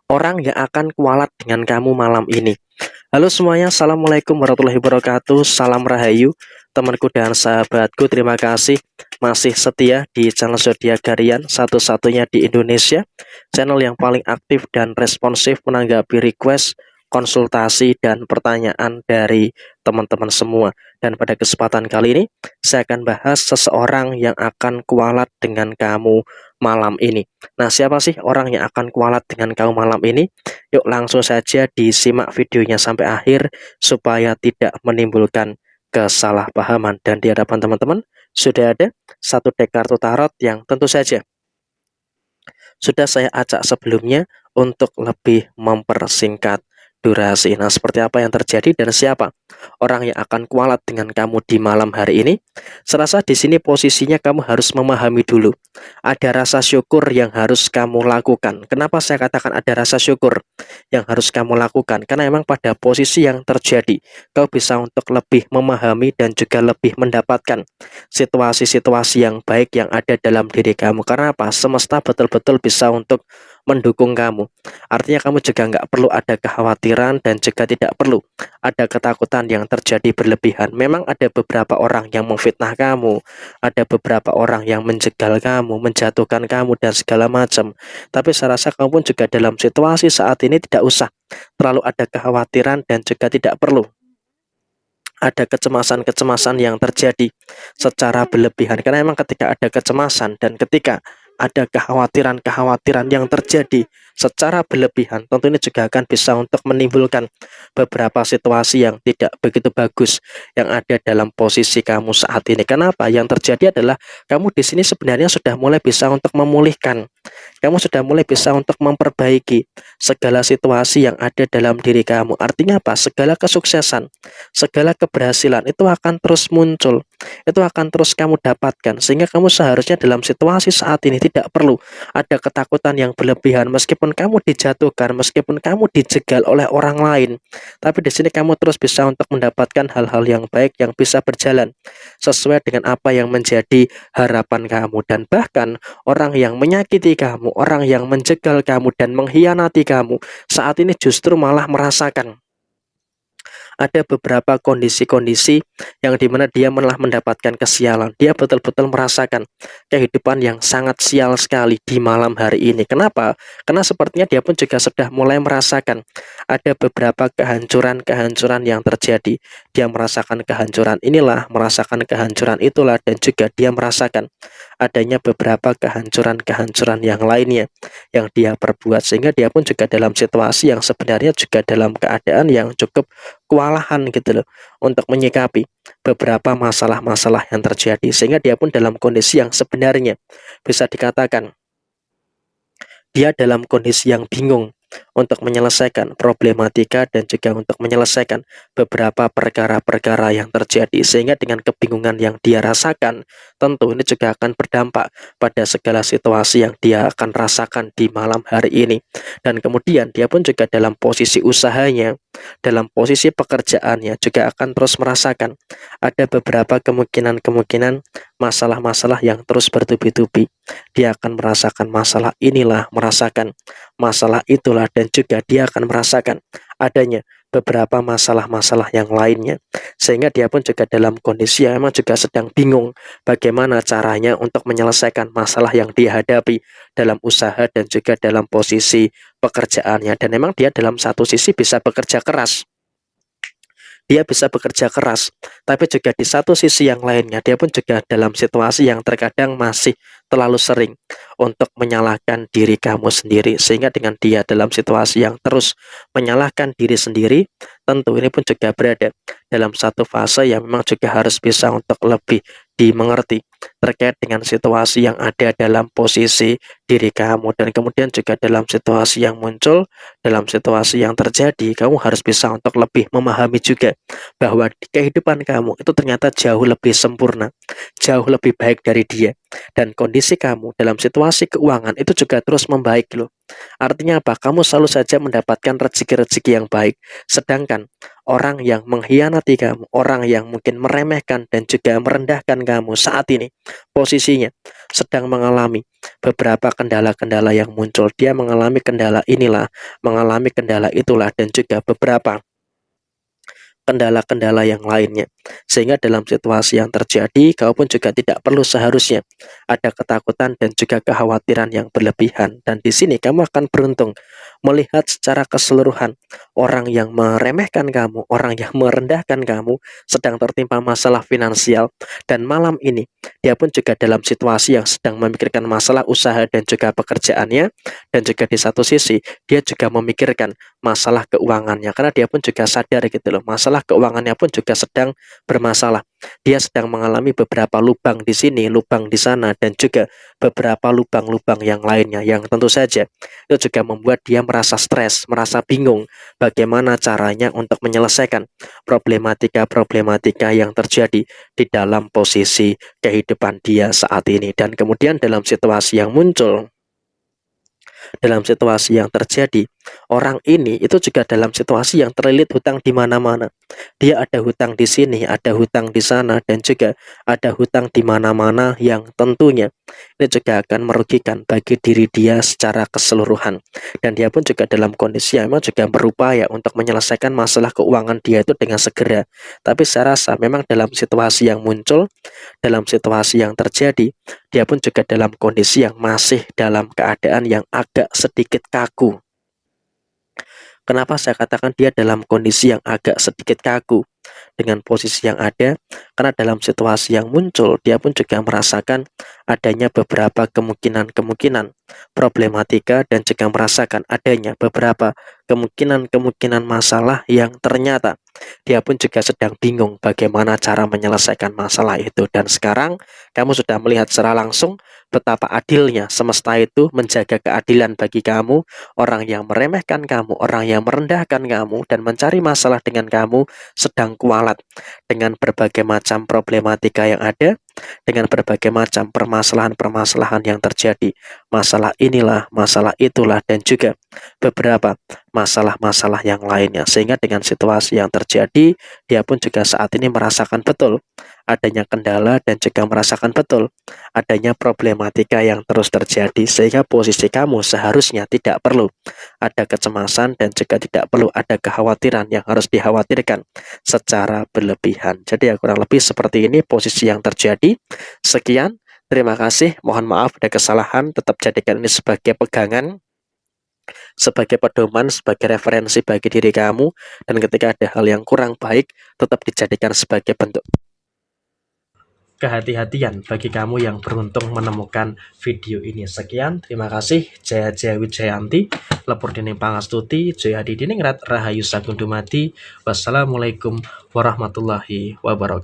orang yang akan kualat dengan kamu malam ini. Halo semuanya, Assalamualaikum warahmatullahi wabarakatuh. Salam Rahayu, temanku dan sahabatku. Terima kasih masih setia di channel Zodiak Harian, satu-satunya di Indonesia, channel yang paling aktif dan responsif menanggapi request, konsultasi, dan pertanyaan dari teman-teman semua. Dan pada kesempatan kali ini, saya akan bahas seseorang yang akan kualat dengan kamu malam ini. Nah, siapa sih orang yang akan kualat dengan kamu malam ini? Yuk langsung saja disimak videonya sampai akhir supaya tidak menimbulkan kesalahpahaman. Dan di hadapan teman-teman sudah ada satu deck kartu tarot yang tentu saja sudah saya acak sebelumnya untuk lebih mempersingkat durasi. Nah, seperti apa yang terjadi dan siapa orang yang akan kualat dengan kamu di malam hari ini? Serasa di sini posisinya kamu harus memahami dulu. Ada rasa syukur yang harus kamu lakukan. Kenapa saya katakan ada rasa syukur yang harus kamu lakukan? Karena memang pada posisi yang terjadi, kau bisa untuk lebih memahami dan juga lebih mendapatkan situasi-situasi yang baik yang ada dalam diri kamu. Karena apa? Semesta betul-betul bisa untuk mendukung kamu. Artinya kamu juga nggak perlu ada kekhawatiran dan juga tidak perlu ada ketakutan yang terjadi berlebihan. Memang ada beberapa orang yang memfitnah kamu, ada beberapa orang yang menjegal kamu, menjatuhkan kamu dan segala macam. Tapi saya rasa kamu pun juga dalam situasi saat ini tidak usah terlalu ada kekhawatiran dan juga tidak perlu ada kecemasan-kecemasan yang terjadi secara berlebihan. Karena memang ketika ada kecemasan dan ketika ada kekhawatiran-kekhawatiran yang terjadi secara berlebihan, tentu ini juga akan bisa untuk menimbulkan beberapa situasi yang tidak begitu bagus yang ada dalam posisi kamu saat ini. Kenapa? Yang terjadi adalah kamu di sini sebenarnya sudah mulai bisa untuk memulihkan. Kamu sudah mulai bisa untuk memperbaiki segala situasi yang ada dalam diri kamu. Artinya apa? Segala kesuksesan, segala keberhasilan itu akan terus muncul, itu akan terus kamu dapatkan, sehingga kamu seharusnya dalam situasi saat ini tidak perlu ada ketakutan yang berlebihan. Meskipun kamu dijatuhkan, meskipun kamu dijegal oleh orang lain, tapi di sini kamu terus bisa untuk mendapatkan hal-hal yang baik yang bisa berjalan sesuai dengan apa yang menjadi harapan kamu. Dan bahkan orang yang menyakiti kamu, orang yang menjegal kamu dan mengkhianati kamu saat ini justru malah merasakan ada beberapa kondisi-kondisi yang dimana dia malah mendapatkan kesialan. Dia betul-betul merasakan kehidupan yang sangat sial sekali di malam hari ini. Kenapa? Karena sepertinya dia pun juga sudah mulai merasakan ada beberapa kehancuran-kehancuran yang terjadi. Dia merasakan kehancuran inilah, merasakan kehancuran itulah, dan juga dia merasakan adanya beberapa kehancuran-kehancuran yang lainnya yang dia perbuat, sehingga dia pun juga dalam situasi yang sebenarnya juga dalam keadaan yang cukup kewalahan gitu loh untuk menyikapi beberapa masalah-masalah yang terjadi, sehingga dia pun dalam kondisi yang sebenarnya bisa dikatakan dia dalam kondisi yang bingung untuk menyelesaikan problematika dan juga untuk menyelesaikan beberapa perkara-perkara yang terjadi, sehingga dengan kebingungan yang dia rasakan tentu ini juga akan berdampak pada segala situasi yang dia akan rasakan di malam hari ini. Dan kemudian dia pun juga dalam posisi usahanya, dalam posisi pekerjaannya juga akan terus merasakan ada beberapa kemungkinan-kemungkinan masalah-masalah yang terus bertubi-tubi. Dia akan merasakan masalah inilah, merasakan masalah itulah, dan juga dia akan merasakan adanya beberapa masalah-masalah yang lainnya, sehingga dia pun juga dalam kondisi yang memang juga sedang bingung bagaimana caranya untuk menyelesaikan masalah yang dihadapi dalam usaha dan juga dalam posisi pekerjaannya. Dan memang dia dalam satu sisi bisa bekerja keras, dia bisa bekerja keras, tapi juga di satu sisi yang lainnya dia pun juga dalam situasi yang terkadang masih terlalu sering untuk menyalahkan diri kamu sendiri, sehingga dengan dia dalam situasi yang terus menyalahkan diri sendiri, tentu ini pun juga berada dalam satu fase yang memang juga harus bisa untuk lebih dimengerti terkait dengan situasi yang ada dalam posisi diri kamu. Dan kemudian juga dalam situasi yang muncul, dalam situasi yang terjadi, kamu harus bisa untuk lebih memahami juga bahwa di kehidupan kamu itu ternyata jauh lebih sempurna, jauh lebih baik dari dia. Dan kondisi kamu dalam situasi keuangan itu juga terus membaik loh. Artinya apa? Kamu selalu saja mendapatkan rezeki-rezeki yang baik. Sedangkan orang yang mengkhianati kamu, orang yang mungkin meremehkan dan juga merendahkan kamu saat ini posisinya sedang mengalami beberapa kendala-kendala yang muncul. Dia mengalami kendala inilah, mengalami kendala itulah, dan juga beberapa kendala-kendala yang lainnya. Sehingga dalam situasi yang terjadi, kau pun juga tidak perlu seharusnya ada ketakutan dan juga kekhawatiran yang berlebihan. Dan di sini kamu akan beruntung melihat secara keseluruhan orang yang meremehkan kamu, orang yang merendahkan kamu sedang tertimpa masalah finansial. Dan malam ini dia pun juga dalam situasi yang sedang memikirkan masalah usaha dan juga pekerjaannya, dan juga di satu sisi dia juga memikirkan masalah keuangannya, karena dia pun juga sadar gitu loh, masalah keuangannya pun juga sedang bermasalah. Dia sedang mengalami beberapa lubang di sini, lubang di sana, dan juga beberapa lubang-lubang yang lainnya yang tentu saja itu juga membuat dia merasa stres, merasa bingung bagaimana caranya untuk menyelesaikan problematika-problematika yang terjadi di dalam posisi kehidupan dia saat ini. Dan kemudian dalam situasi yang muncul, dalam situasi yang terjadi, orang ini itu juga dalam situasi yang terlilit hutang di mana-mana. Dia ada hutang di sini, ada hutang di sana, dan juga ada hutang di mana-mana yang tentunya ini juga akan merugikan bagi diri dia secara keseluruhan. Dan dia pun juga dalam kondisi yang memang juga berupaya untuk menyelesaikan masalah keuangan dia itu dengan segera. Tapi saya rasa memang dalam situasi yang muncul, dalam situasi yang terjadi, dia pun juga dalam kondisi yang masih dalam keadaan yang agak sedikit kaku. Kenapa saya katakan dia dalam kondisi yang agak sedikit kaku dengan posisi yang ada? Karena dalam situasi yang muncul, dia pun juga merasakan adanya beberapa kemungkinan-kemungkinan problematika dan juga merasakan adanya beberapa kemungkinan-kemungkinan masalah yang ternyata dia pun juga sedang bingung bagaimana cara menyelesaikan masalah itu. Dan sekarang kamu sudah melihat secara langsung betapa adilnya semesta itu menjaga keadilan bagi kamu. Orang yang meremehkan kamu, orang yang merendahkan kamu dan mencari masalah dengan kamu sedang kualat dengan berbagai macam problematika yang ada, dengan berbagai macam permasalahan-permasalahan yang terjadi. Masalah inilah, masalah itulah, dan juga beberapa masalah-masalah yang lainnya. Sehingga dengan situasi yang terjadi, dia pun juga saat ini merasakan betul adanya kendala dan juga merasakan betul adanya problematika yang terus terjadi. Sehingga posisi kamu seharusnya tidak perlu ada kecemasan dan juga tidak perlu ada kekhawatiran yang harus dikhawatirkan secara berlebihan. Jadi ya kurang lebih seperti ini posisi yang terjadi. Sekian, terima kasih, mohon maaf ada kesalahan, tetap jadikan ini sebagai pegangan, sebagai pedoman, sebagai referensi bagi diri kamu, dan ketika ada hal yang kurang baik, tetap dijadikan sebagai bentuk kehati-hatian bagi kamu yang beruntung menemukan video ini. Sekian, terima kasih. Jaya Jaya Wijayanti, Lepur Dening Pangastuti, Jaya Hadi Diningrat, Rahayu Sagung Dumadi. Wassalamualaikum warahmatullahi wabarakatuh.